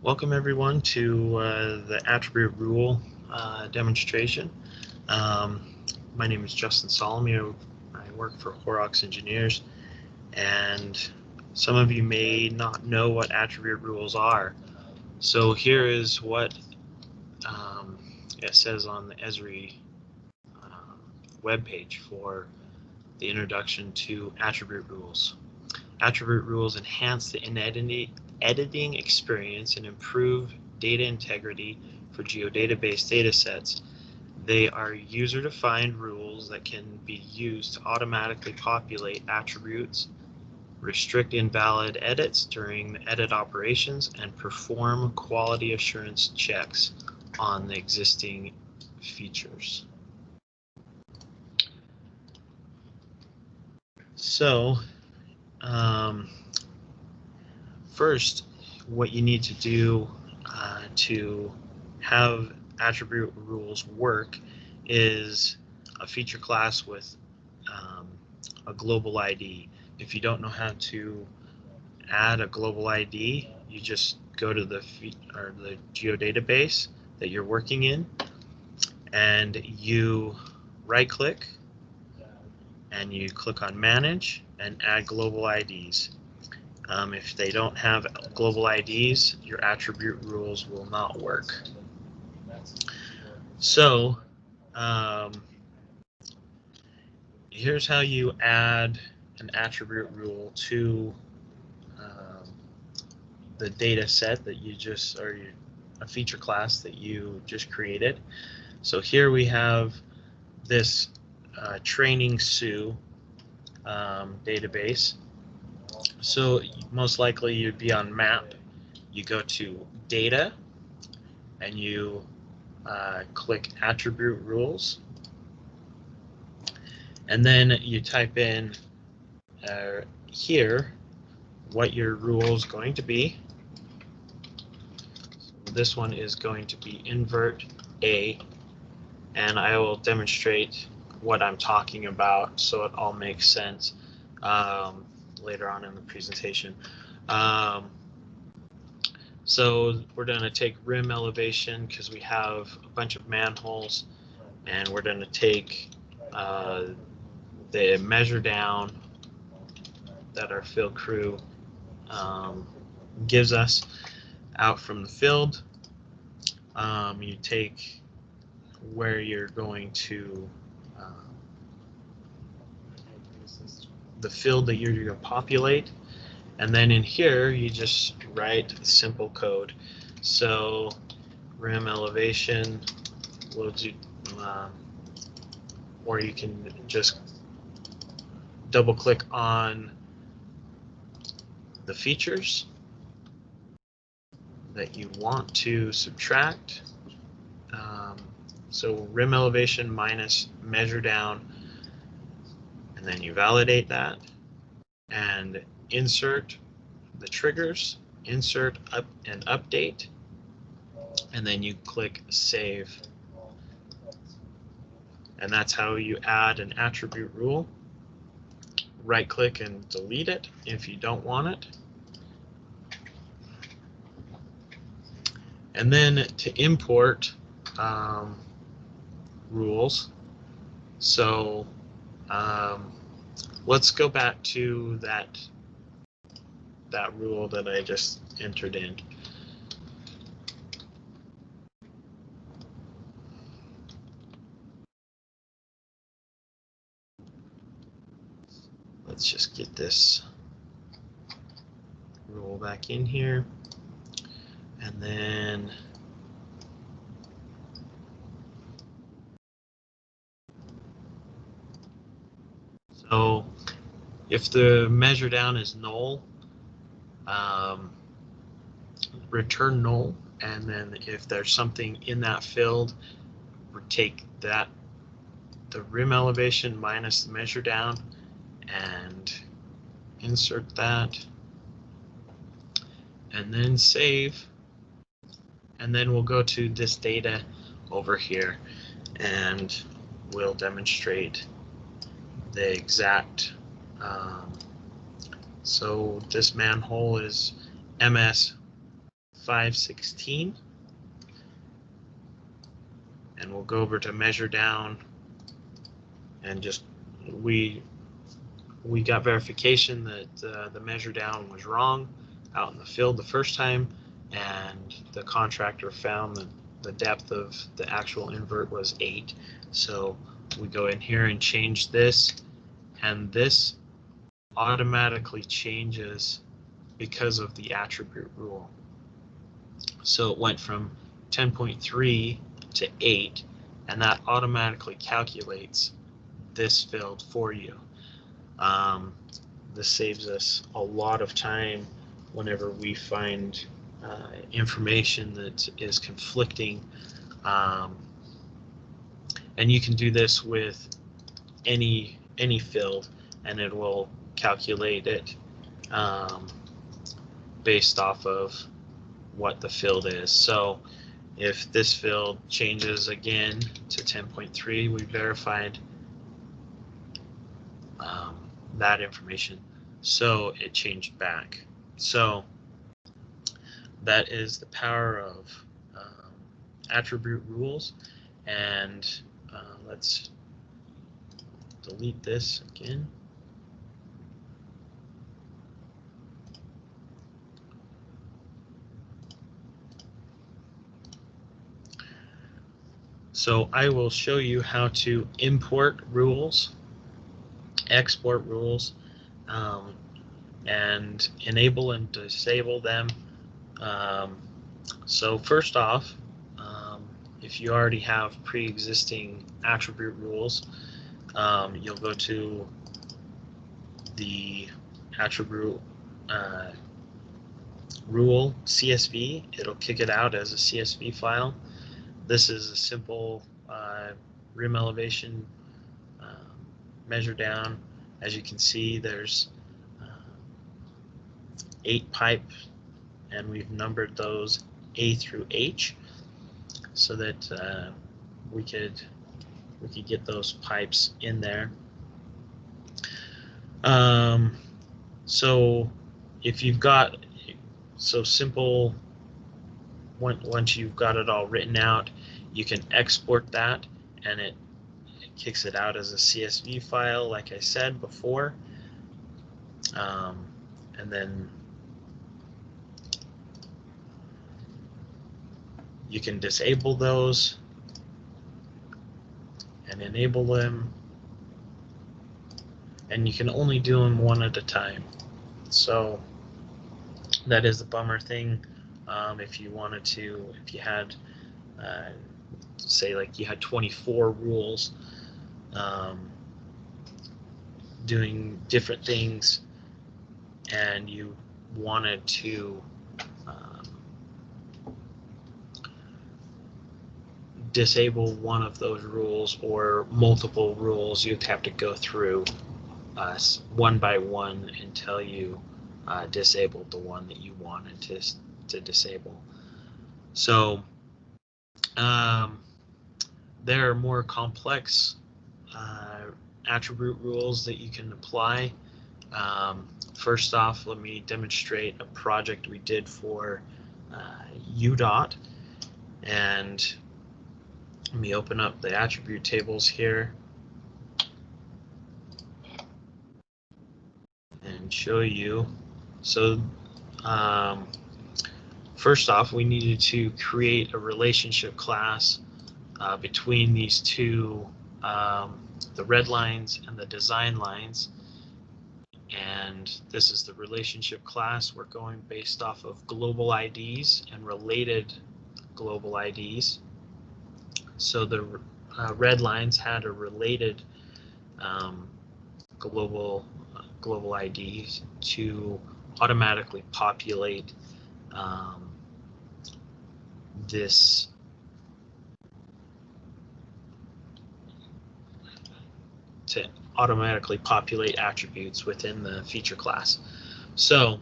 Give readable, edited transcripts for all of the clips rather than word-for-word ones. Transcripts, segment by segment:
Welcome everyone to the attribute rule demonstration. My name is Justin Sollami. I work for Horrocks Engineers, and some of you may not know what attribute rules are. So here is what it says on the Esri webpage for the introduction to attribute rules. Attribute rules enhance the editing experience and improve data integrity for geodatabase datasets. They are user-defined rules that can be used to automatically populate attributes, restrict invalid edits during the edit operations, and perform quality assurance checks on the existing features. So, first, what you need to do to have attribute rules work is a feature class with a global ID. If you don't know how to add a global ID, you just go to the geodatabase that you're working in, and you right-click, and you click on Manage and Add Global IDs. If they don't have global IDs, your attribute rules will not work. So here's how you add an attribute rule to the data set that you just, or a feature class that you just created. So here we have this training Sioux database. So most likely you'd be on map. You go to data and you click attribute rules, and then you type in here what your rule is going to be. So this one is going to be invert A, and I will demonstrate what I'm talking about so it all makes sense later on in the presentation. So we're going to take rim elevation because we have a bunch of manholes, and we're going to take the measure down that our field crew gives us out from the field. You take where you're going to the field that you're going to populate, and then in here you just write simple code. So rim elevation, we'll do, or you can just double click on the features that you want to subtract. So rim elevation minus measure down, and then you validate that and insert the triggers, insert up and update, and then you click save. And that's how you add an attribute rule. Right click and delete it if you don't want it. And then to import rules, so let's go back to that rule that I just entered in. Let's just get this rule back in here, and then so if the measure down is null, return null, and then if there's something in that field, take that, the rim elevation minus the measure down, and insert that, and then save, and then we'll go to this data over here, and we'll demonstrate the exact so this manhole is MS 516. And we'll go over to measure down, and just we got verification that the measure down was wrong out in the field the first time, and the contractor found that the depth of the actual invert was 8. So we go in here and change this, and this automatically changes because of the attribute rule. So it went from 10.3 to 8, and that automatically calculates this field for you. This saves us a lot of time whenever we find information that is conflicting, and you can do this with any field, and it will calculate it based off of what the field is. So if this field changes again to 10.3, we verified that information, so it changed back. So that is the power of attribute rules. And let's delete this again. So I will show you how to import rules, export rules, and enable and disable them. So first off, if you already have pre-existing attribute rules, you'll go to the attribute rule CSV. It'll kick it out as a CSV file. This is a simple rim elevation measure down. As you can see, there's 8 pipe, and we've numbered those A through H so that we could get those pipes in there. So if you've got simple, once you've got it all written out, you can export that, and it kicks it out as a CSV file, like I said before. And then you can disable those and enable them, and you can only do them one at a time. So that is the bummer thing. If you wanted to, if you had say like you had 24 rules doing different things, and you wanted to disable one of those rules or multiple rules, you'd have to go through one by one until you disabled the one that you wanted to disable. So there are more complex attribute rules that you can apply. First off, let me demonstrate a project we did for UDOT, and let me open up the attribute tables here and show you. So first off, we needed to create a relationship class between these two, the red lines and the design lines. And this is the relationship class. We're going based off of global IDs and related global IDs. So the red lines had a related global IDs to automatically populate this attributes within the feature class. So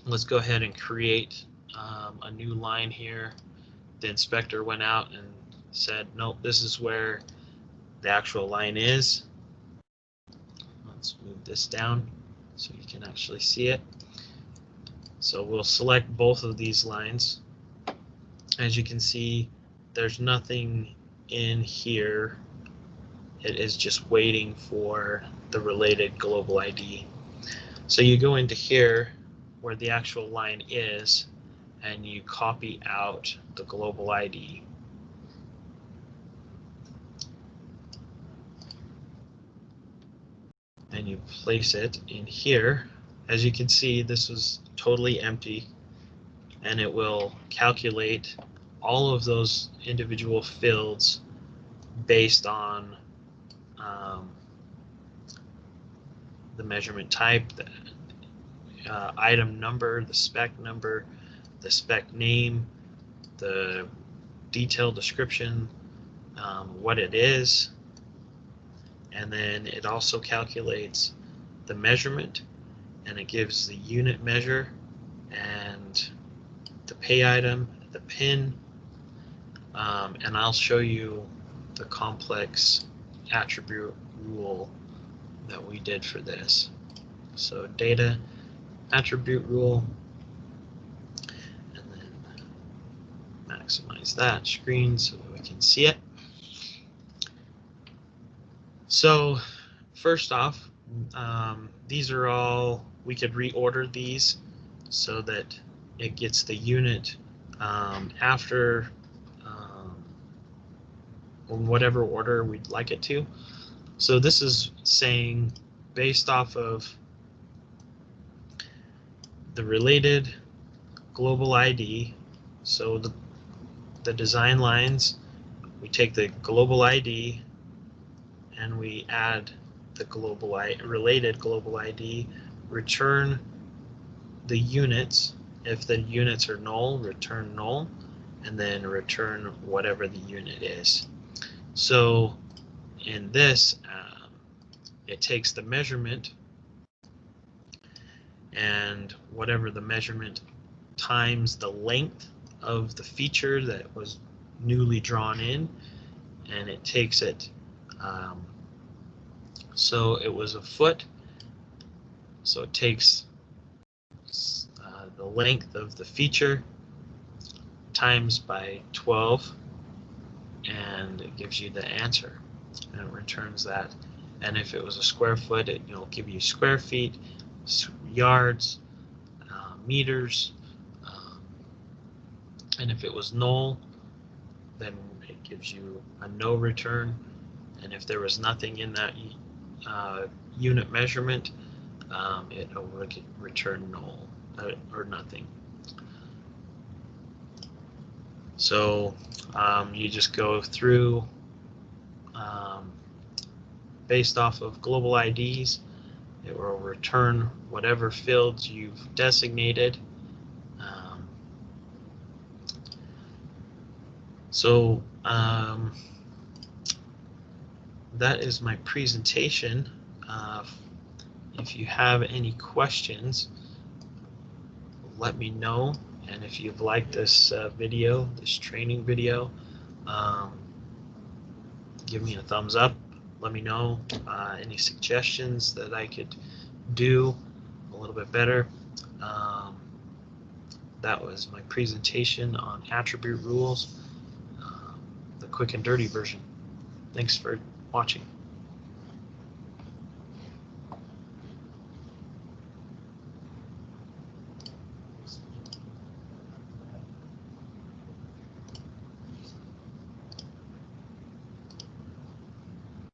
let's go ahead and create a new line here. The inspector went out and said, nope, this is where the actual line is. Let's move this down so you can actually see it. So we'll select both of these lines. As you can see, there's nothing in here. It is just waiting for the related global ID. So you go into here where the actual line is, and you copy out the global ID. And you place it in here. As you can see, this is totally empty, and it will calculate all of those individual fields based on the measurement type, the item number, the spec number, the spec name, the detailed description, what it is, and then it also calculates the measurement, and it gives the unit measure and the pay item, the pin, and I'll show you the complex attribute rule that we did for this. So data attribute rule, and then maximize that screen so that we can see it. So first off, these are all, we could reorder these so that it gets the unit after in whatever order we'd like it to. So this is saying based off of the related global ID, so the design lines, we take the global ID and we add the related global ID, return the units. If the units are null, return null, and then return whatever the unit is. So in this, it takes the measurement and whatever the measurement times the length of the feature that was newly drawn in, and it takes it, so it was a foot, so it takes the length of the feature times by 12, and it gives you the answer, and it returns that. And if it was a square foot, it'll give you square feet, yards, meters, and if it was null, then it gives you a no return, and if there was nothing in that unit measurement, it will return null or nothing. So you just go through based off of global IDs. It will return whatever fields you've designated. So that is my presentation. If you have any questions, let me know. And if you've liked this video, this training video, give me a thumbs up. Let me know any suggestions that I could do a little bit better. That was my presentation on attribute rules, the quick and dirty version. Thanks for watching.